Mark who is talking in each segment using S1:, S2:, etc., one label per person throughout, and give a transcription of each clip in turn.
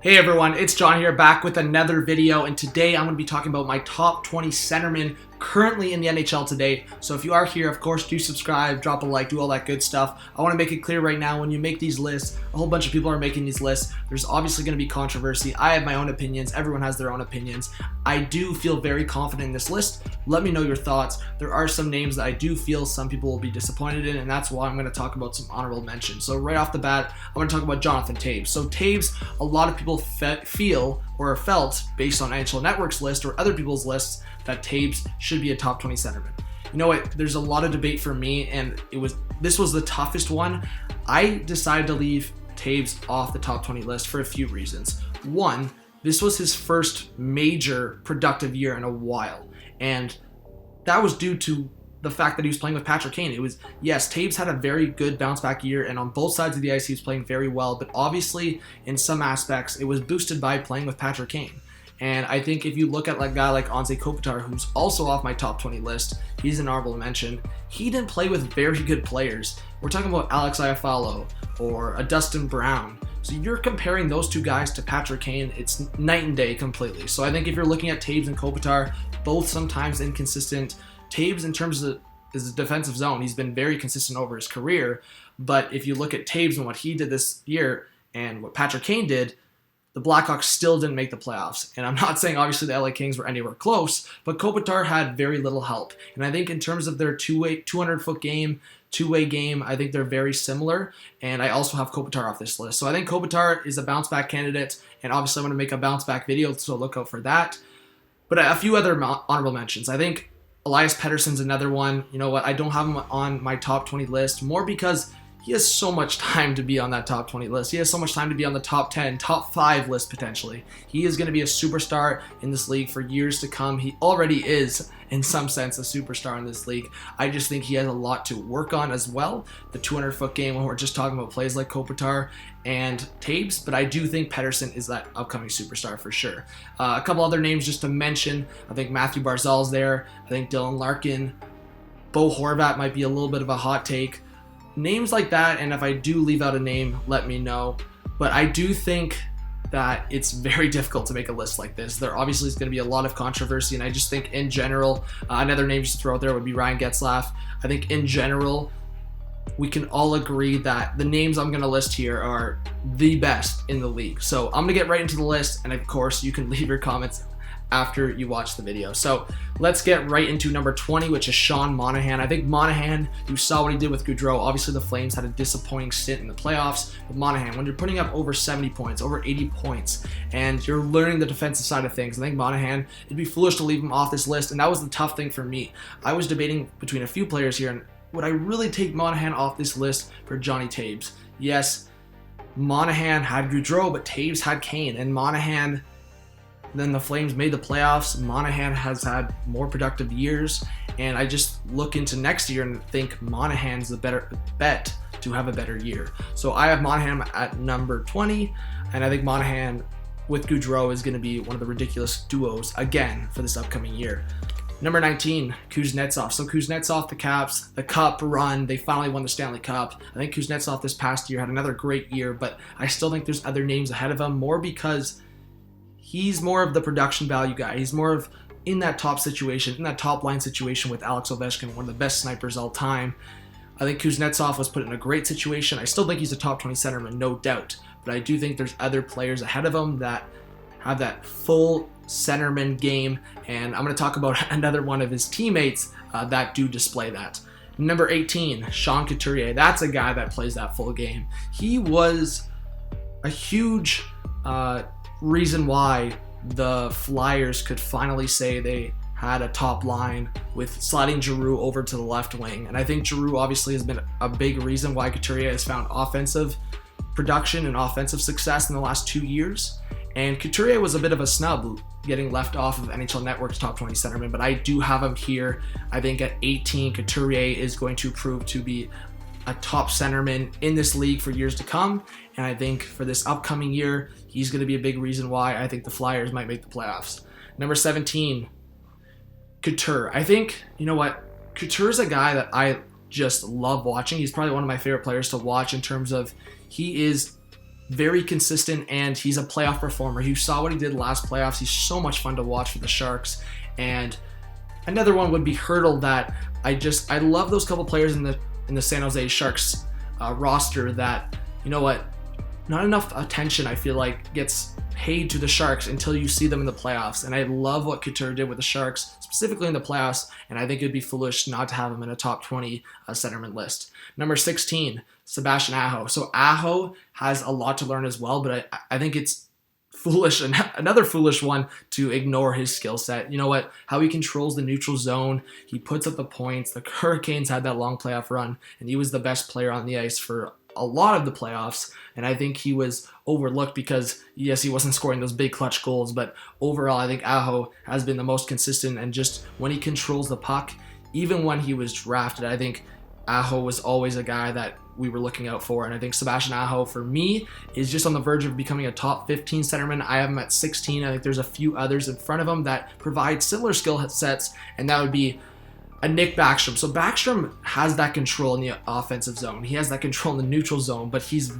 S1: Hey everyone, it's John here back with another video, and today I'm going to be talking about my top 20 centermen currently in the NHL today. So if you are here, of course, do subscribe, drop a like, do all that good stuff. I want to make it clear right now, when you make these lists, a whole bunch of people are making these lists. There's obviously going to be controversy. I have my own opinions. Everyone has their own opinions. I do feel very confident in this list. Let me know your thoughts. There are some names that I do feel some people will be disappointed in, and that's why I'm going to talk about some honorable mentions. So right off the bat, I'm going to talk about Jonathan Toews. So Toews, a lot of people feel or felt, based on NHL Network's list or other people's lists, that Toews should be a top 20 centerman. You know what? There's a lot of debate for me, and this was the toughest one. I decided to leave Toews off the top 20 list for a few reasons. One, this was his first major productive year in a while, and that was due to the fact that he was playing with Patrick Kane. Yes, Toews had a very good bounce back year, and on both sides of the ice he was playing very well, but obviously in some aspects it was boosted by playing with Patrick Kane. And I think if you look at a guy like Anze Kopitar, who's also off my top 20 list, he's an honorable mention. He didn't play with very good players. We're talking about Alex Iafallo or a Dustin Brown. So you're comparing those two guys to Patrick Kane, it's night and day completely. So I think if you're looking at Toews and Kopitar, both sometimes inconsistent. Toews, in terms of his defensive zone, he's been very consistent over his career. But if you look at Toews and what he did this year and what Patrick Kane did, the Blackhawks still didn't make the playoffs. And I'm not saying obviously the LA Kings were anywhere close, but Kopitar had very little help. And I think in terms of their 200-foot game, two-way game, I think they're very similar. And I also have Kopitar off this list. So I think Kopitar is a bounce-back candidate, and obviously I'm going to make a bounce-back video, so look out for that. But a few other honorable mentions. I think Elias Pettersson's another one. You know what? I don't have him on my top 20 list, more because he has so much time to be on that top 20 list. He has so much time to be on the top 10, top 5 list potentially. He is going to be a superstar in this league for years to come. He already is, in some sense, a superstar in this league. I just think he has a lot to work on as well. The 200-foot game, when we're just talking about plays like Kopitar and Toews, but I do think Pettersson is that upcoming superstar for sure. A couple other names just to mention. I think Matthew Barzal's there. I think Dylan Larkin. Bo Horvat might be a little bit of a hot take. Names like that, and if I do leave out a name, let me know. But I do think that it's very difficult to make a list like this. There obviously is going to be a lot of controversy, and I just think in general, another name just to throw out there would be Ryan Getzlaf. I think in general, we can all agree that the names I'm going to list here are the best in the league. So I'm going to get right into the list, and of course, you can leave your comments after you watch the video. So let's get right into number 20, which is Sean Monahan. I think Monahan, you saw what he did with Gaudreau. Obviously, the Flames had a disappointing stint in the playoffs. But Monahan, when you're putting up over 70 points, over 80 points, and you're learning the defensive side of things, I think Monahan, it'd be foolish to leave him off this list, and that was the tough thing for me. I was debating between a few players here, and would I really take Monahan off this list for Johnny Toews? Yes, Monahan had Gaudreau, but Toews had Kane, and Monahan, then the Flames made the playoffs. Monahan has had more productive years, and I just look into next year and think Monahan's the better bet to have a better year. So I have Monahan at number 20, and I think Monahan with Gaudreau is going to be one of the ridiculous duos again for this upcoming year. Number 19, Kuznetsov. So Kuznetsov, the Caps, the Cup run, they finally won the Stanley Cup. I think Kuznetsov this past year had another great year, but I still think there's other names ahead of him, more because he's more of the production value guy. He's more of in that top situation, in that top line situation with Alex Ovechkin, one of the best snipers all time. I think Kuznetsov was put in a great situation. I still think he's a top 20 centerman, no doubt. But I do think there's other players ahead of him that have that full centerman game. And I'm going to talk about another one of his teammates that do display that. Number 18, Sean Couturier. That's a guy that plays that full game. He was a huge reason why the Flyers could finally say they had a top line with sliding Giroux over to the left wing. And I think Giroux obviously has been a big reason why Couturier has found offensive production and offensive success in the last 2 years. And Couturier was a bit of a snub getting left off of NHL Network's top 20 centerman, but I do have him here. I think at 18, Couturier is going to prove to be a top centerman in this league for years to come. And I think for this upcoming year, he's going to be a big reason why I think the Flyers might make the playoffs. Number 17, Couture. I think, you know what? Couture is a guy that I just love watching. He's probably one of my favorite players to watch in terms of he is very consistent, and he's a playoff performer. You saw what he did last playoffs. He's so much fun to watch for the Sharks. And another one would be Hurdle, that I love those couple players in the San Jose Sharks roster that, you know what, not enough attention I feel like gets paid to the Sharks until you see them in the playoffs. And I love what Couture did with the Sharks, specifically in the playoffs, and I think it'd be foolish not to have him in a top 20 centerman list. Number 16, Sebastian Aho. So Aho has a lot to learn as well, but I think it's foolish, and another foolish one, to ignore his skill set. You know what? How he controls the neutral zone, he puts up the points. The Hurricanes had that long playoff run, and he was the best player on the ice for a lot of the playoffs, and I think he was overlooked because, yes, he wasn't scoring those big clutch goals, but overall I think Aho has been the most consistent, and just when he controls the puck, even when he was drafted, I think Aho was always a guy that we were looking out for. And I think Sebastian Aho, for me, is just on the verge of becoming a top 15 centerman. I have him at 16. I think there's a few others in front of him that provide similar skill sets, and that would be a Nick Backstrom. So Backstrom has that control in the offensive zone. He has that control in the neutral zone, but he's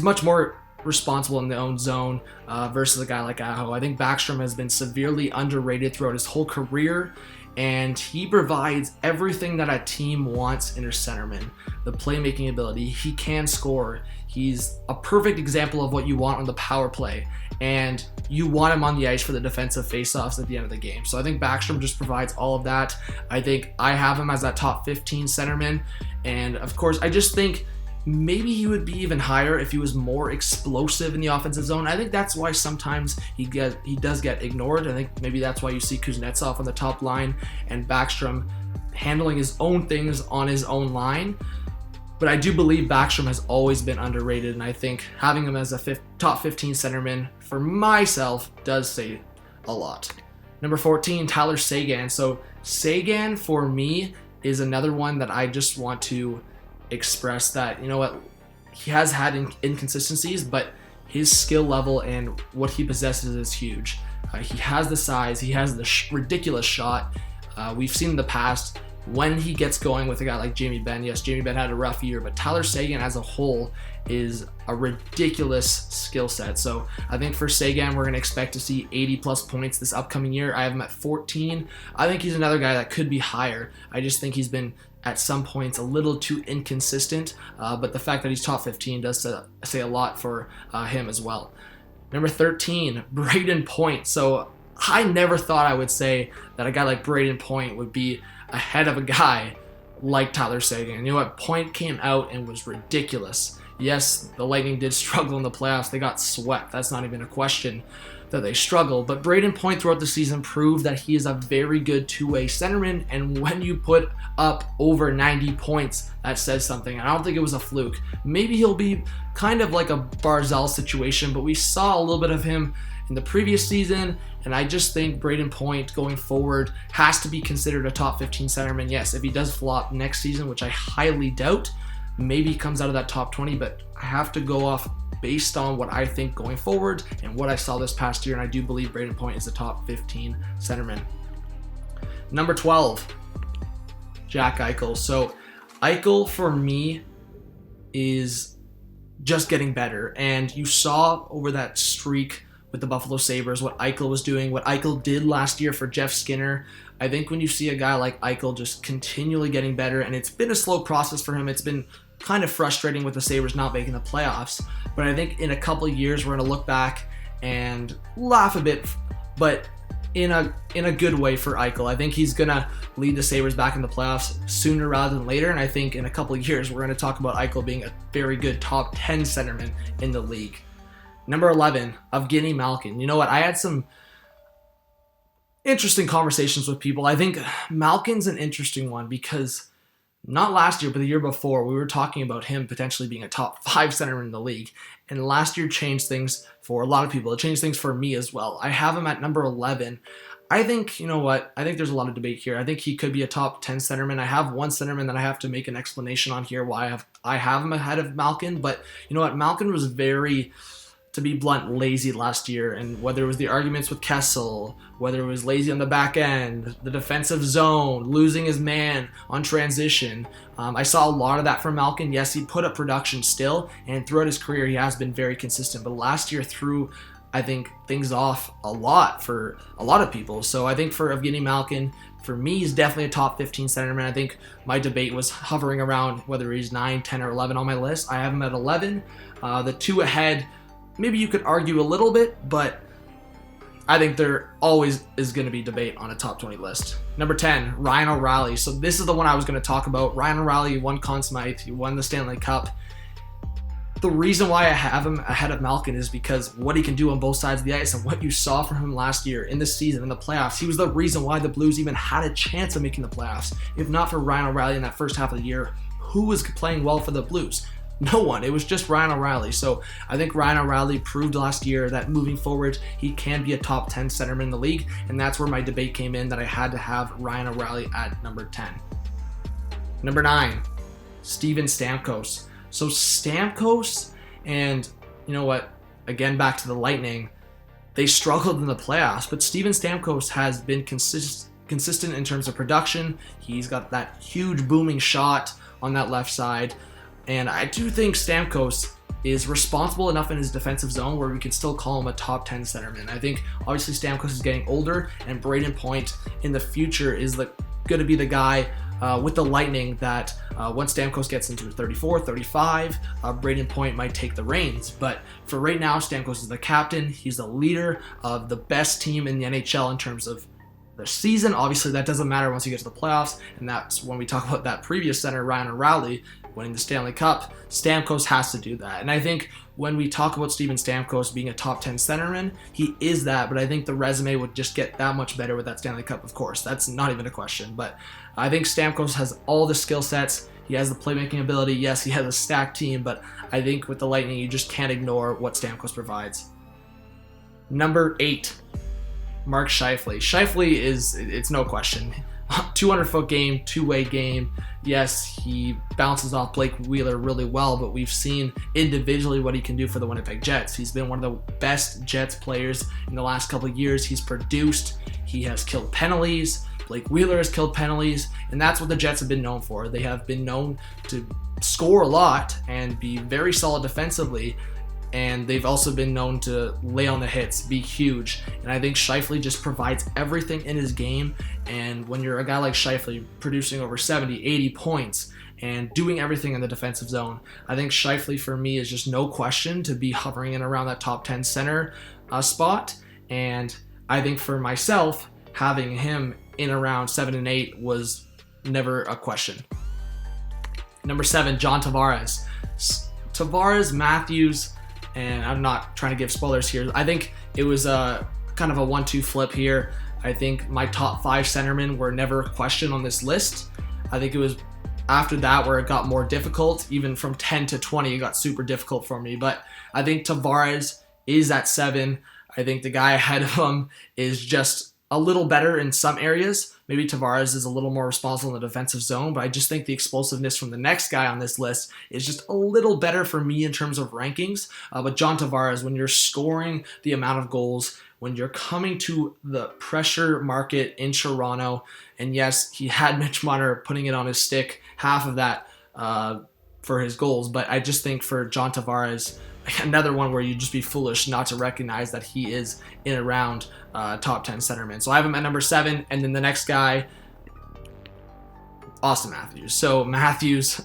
S1: much more responsible in the own zone versus a guy like Aho. I think Backstrom has been severely underrated throughout his whole career, and he provides everything that a team wants in a centerman. The playmaking ability, he can score. He's a perfect example of what you want on the power play, and you want him on the ice for the defensive faceoffs at the end of the game. So I think Backstrom just provides all of that. I think I have him as that top 15 centerman, and of course I just think maybe he would be even higher if he was more explosive in the offensive zone. I think that's why sometimes he does get ignored. I think maybe that's why you see Kuznetsov on the top line and Backstrom handling his own things on his own line. But I do believe Backstrom has always been underrated, and I think having him as a top 15 centerman for myself does say a lot. Number 14, Tyler Seguin. So Seguin, for me, is another one that I just want to express that, you know what, he has had inconsistencies, but his skill level and what he possesses is huge. He has the size, he has the ridiculous shot. We've seen in the past when he gets going with a guy like Jamie Benn. Yes, Jamie Benn had a rough year, but Tyler Seguin as a whole is a ridiculous skill set. So I think for Seguin, we're going to expect to see 80 plus points this upcoming year. I have him at 14. I think he's another guy that could be higher. I just think he's been at some points a little too inconsistent, but the fact that he's top 15 does say a lot for him as well. Number 13, Brayden Point. So I never thought I would say that a guy like Brayden Point would be ahead of a guy like Tyler Seguin. You know what? Point came out and was ridiculous. Yes, the Lightning did struggle in the playoffs. They got swept. That's not even a question that they struggle. But Brayden Point throughout the season proved that he is a very good two-way centerman, and when you put up over 90 points, that says something. I don't think it was a fluke. Maybe he'll be kind of like a Barzal situation, but we saw a little bit of him in the previous season, and I just think Brayden Point going forward has to be considered a top 15 centerman. Yes, if he does flop next season, which I highly doubt, maybe he comes out of that top 20, but I have to go off based on what I think going forward and what I saw this past year, and I do believe Brayden Point is a top 15 centerman. Number 12, Jack Eichel. So Eichel, for me, is just getting better, and you saw over that streak with the Buffalo Sabres what Eichel was doing, what Eichel did last year for Jeff Skinner. I think when you see a guy like Eichel just continually getting better, and it's been a slow process for him, it's been kind of frustrating with the Sabres not making the playoffs, but I think in a couple of years we're going to look back and laugh a bit, but in a good way for Eichel. I think he's going to lead the Sabres back in the playoffs sooner rather than later, and I think in a couple of years we're going to talk about Eichel being a very good top 10 centerman in the league. Number 11, Evgeny Malkin. You know what? I had some interesting conversations with people. I think Malkin's an interesting one because not last year, but the year before, we were talking about him potentially being a top 5 centerman in the league. And last year changed things for a lot of people. It changed things for me as well. I have him at number 11. I think, you know what? I think there's a lot of debate here. I think he could be a top 10 centerman. I have one centerman that I have to make an explanation on here why I have him ahead of Malkin. But you know what? Malkin was very to be blunt, lazy last year. And whether it was the arguments with Kessel, whether it was lazy on the back end, the defensive zone, losing his man on transition, I saw a lot of that from Malkin. Yes, he put up production still, and throughout his career, he has been very consistent. But last year threw, I think, things off a lot for a lot of people. So I think for Evgeny Malkin, for me, he's definitely a top 15 centerman. I think my debate was hovering around whether he's 9, 10, or 11 on my list. I have him at 11. The two ahead, maybe you could argue a little bit, but I think there always is going to be debate on a top 20 list. Number 10, Ryan O'Reilly. So this is the one I was going to talk about. Ryan O'Reilly won Conn Smythe. He won the Stanley Cup. The reason why I have him ahead of Malkin is because what he can do on both sides of the ice and what you saw from him last year in the season, in the playoffs. He was the reason why the Blues even had a chance of making the playoffs. If not for Ryan O'Reilly in that first half of the year, who was playing well for the Blues? No one. It was just Ryan O'Reilly. So I think Ryan O'Reilly proved last year that moving forward, he can be a top 10 centerman in the league. And that's where my debate came in, that I had to have Ryan O'Reilly at number 10. Number 9, Steven Stamkos. So Stamkos, and you know what? Again, back to the Lightning. They struggled in the playoffs, but Steven Stamkos has been consistent in terms of production. He's got that huge booming shot on that left side. And I do think Stamkos is responsible enough in his defensive zone where we can still call him a top 10 centerman. I think obviously Stamkos is getting older, and Brayden Point in the future is going to be the guy with the Lightning that once Stamkos gets into 34, 35, Brayden Point might take the reins. But for right now, Stamkos is the captain. He's the leader of the best team in the NHL in terms of the season. Obviously, that doesn't matter once you get to the playoffs, and that's when we talk about that previous center, Ryan O'Reilly, winning the Stanley Cup. Stamkos has to do that. And I think when we talk about Steven Stamkos being a top 10 centerman, he is that, but I think the resume would just get that much better with that Stanley Cup, of course. That's not even a question. But I think Stamkos has all the skill sets. He has the playmaking ability. Yes, he has a stacked team, but I think with the Lightning, you just can't ignore what Stamkos provides. Number 8, Mark Scheifele. Scheifele it's no question. 200-foot game, two-way game. Yes, he bounces off Blake Wheeler really well, but we've seen individually what he can do for the Winnipeg Jets. He's been one of the best Jets players in the last couple of years. He's produced. He has killed penalties. Blake Wheeler has killed penalties, and that's what the Jets have been known for. They have been known to score a lot and be very solid defensively, and they've also been known to lay on the hits, be huge. And I think Scheifele just provides everything in his game. And when you're a guy like Scheifele producing over 70, 80 points and doing everything in the defensive zone, I think Scheifele for me is just no question to be hovering in around that top 10 center spot. And I think for myself, having him in around 7 and 8 was never a question. Number 7, John Tavares. Tavares, Matthews, and I'm not trying to give spoilers here. I think it was a kind of a 1-2 flip here. I think my top 5 centermen were never questioned on this list. I think it was after that where it got more difficult. Even from 10 to 20, it got super difficult for me. But I think Tavares is at 7. I think the guy ahead of him is just a little better in some areas. Maybe Tavares is a little more responsible in the defensive zone, but I just think the explosiveness from the next guy on this list is just a little better for me in terms of rankings. But John Tavares, when you're scoring the amount of goals, when you're coming to the pressure market in Toronto, and yes, he had Mitch Marner putting it on his stick, half of that for his goals, but I just think for John Tavares, another one where you'd just be foolish not to recognize that he is in around top 10 centerman. So I have him at number 7, and then the next guy, Austin Matthews. So Matthews,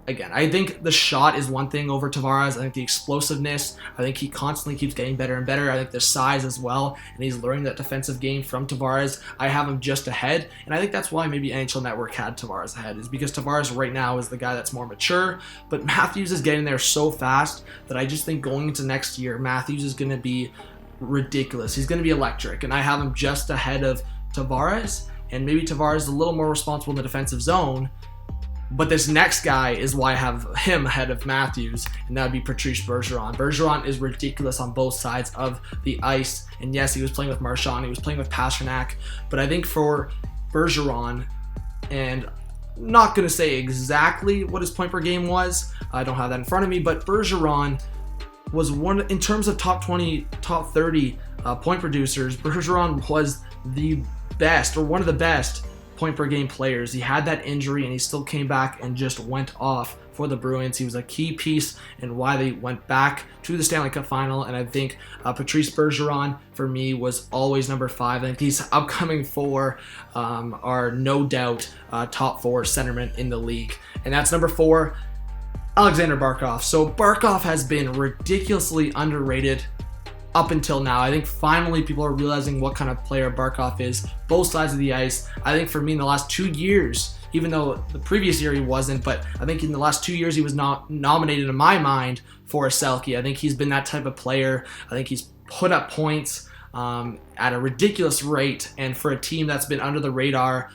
S1: again, I think the shot is one thing over Tavares. I think the explosiveness, I think he constantly keeps getting better and better. I think the size as well, and he's learning that defensive game from Tavares. I have him just ahead, and I think that's why maybe NHL Network had Tavares ahead, is because Tavares right now is the guy that's more mature, but Matthews is getting there so fast that I just think going into next year, Matthews is going to be ridiculous. He's going to be electric, and I have him just ahead of Tavares, and maybe Tavares is a little more responsible in the defensive zone. But this next guy is why I have him ahead of Matthews, and that would be Patrice Bergeron. Bergeron is ridiculous on both sides of the ice. And yes, he was playing with Marchand, he was playing with Pastrnak. But I think for Bergeron, and I'm not going to say exactly what his point per game was, I don't have that in front of me, but Bergeron was one, in terms of top 20, top 30 point producers, Bergeron was the best, or one of the best point per game players. He had that injury and he still came back and just went off for the Bruins. He was a key piece in why they went back to the Stanley Cup final, and I think Patrice Bergeron for me was always number 5. I think these upcoming 4 are no doubt top 4 centermen in the league, and that's number 4, Alexander Barkov. So Barkov has been ridiculously underrated up until now. I think finally people are realizing what kind of player Barkov is, both sides of the ice. I think for me in the last 2 years, even though the previous year he wasn't, but I think in the last 2 years he was not nominated in my mind for a Selke. I think he's been that type of player. I think he's put up points at a ridiculous rate, and for a team that's been under the radar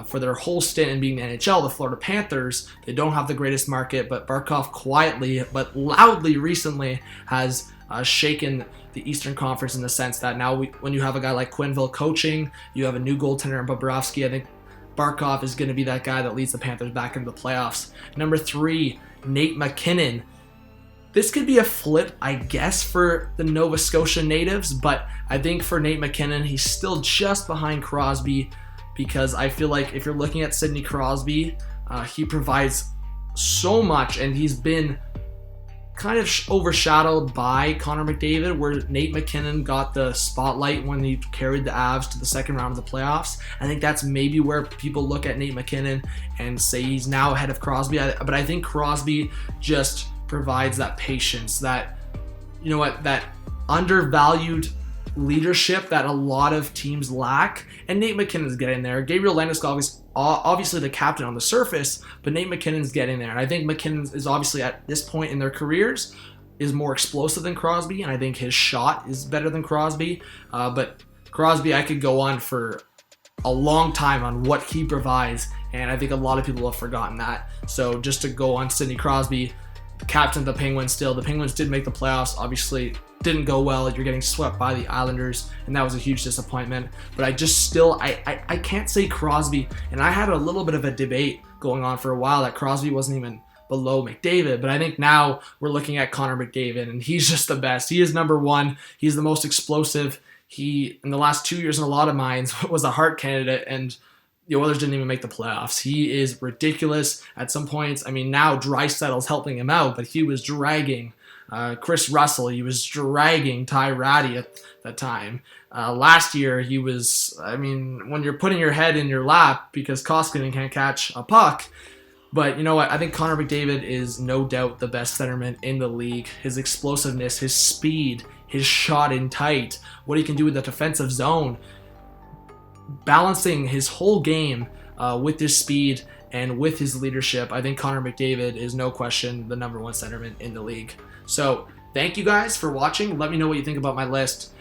S1: for their whole stint in being the NHL, the Florida Panthers, they don't have the greatest market, but Barkov quietly but loudly recently has shaken the Eastern Conference in the sense that now when you have a guy like Quenneville coaching, you have a new goaltender in Bobrovsky. I think Barkov is going to be that guy that leads the Panthers back into the playoffs. Number 3, Nate MacKinnon. This could be a flip, I guess, for the Nova Scotia natives, but I think for Nate MacKinnon, he's still just behind Crosby, because I feel like if you're looking at Sidney Crosby, he provides so much, and he's been kind of overshadowed by Connor McDavid, where Nate MacKinnon got the spotlight when he carried the Avs to the second round of the playoffs. I think that's maybe where people look at Nate MacKinnon and say he's now ahead of Crosby, but I think Crosby just provides that patience, that, you know what, that undervalued leadership that a lot of teams lack, and Nate MacKinnon's getting there. Gabriel Landeskog is obviously the captain on the surface, but Nate MacKinnon's getting there, and I think MacKinnon is obviously at this point in their careers is more explosive than Crosby, and I think his shot is better than Crosby, but Crosby, I could go on for a long time on what he provides, and I think a lot of people have forgotten that. So just to go on Sidney Crosby, captain of the Penguins still. The Penguins did make the playoffs, obviously didn't go well. You're getting swept by the Islanders, and that was a huge disappointment. But I just still, I can't say Crosby, and I had a little bit of a debate going on for a while that Crosby wasn't even below McDavid, but I think now we're looking at Connor McDavid, and he's just the best. He is number 1. He's the most explosive. He, in the last 2 years in a lot of minds, was a Hart candidate, and the Oilers didn't even make the playoffs. He is ridiculous at some points. I mean, now Draisaitl's helping him out, but he was dragging Chris Russell. He was dragging Ty Ratty at that time. Last year, he was, I mean, when you're putting your head in your lap because Koskinen can't catch a puck. But you know what? I think Connor McDavid is no doubt the best centerman in the league. His explosiveness, his speed, his shot in tight, what he can do with the defensive zone, balancing his whole game with his speed and with his leadership. I think Connor McDavid is no question the number 1 centerman in the league. So thank you guys for watching. Let me know what you think about my list.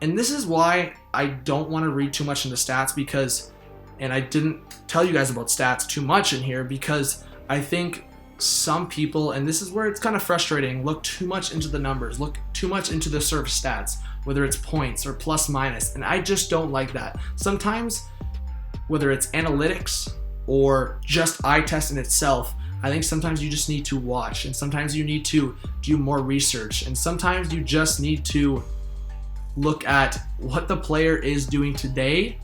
S1: And this is why I don't want to read too much into stats, because, and I didn't tell you guys about stats too much in here, because I think some people, and this is where it's kind of frustrating, look too much into the numbers, look too much into the surface stats, whether it's points or plus minus, and I just don't like that. Sometimes, whether it's analytics or just eye test in itself, I think sometimes you just need to watch, and sometimes you need to do more research, and sometimes you just need to look at what the player is doing today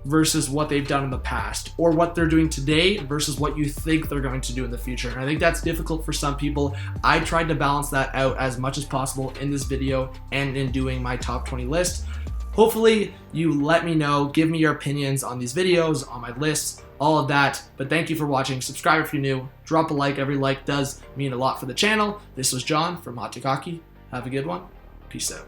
S1: versus what they've done in the past, or what they're doing today versus what you think they're going to do in the future. And I think that's difficult for some people. I tried to balance that out as much as possible in this video and in doing my top 20 list. Hopefully you let me know, give me your opinions on these videos, on my lists, all of that. But thank you for watching. Subscribe if you're new. Drop a like. Every like does mean a lot for the channel. This was John from Hot Take Hockey. Have a good one. Peace out.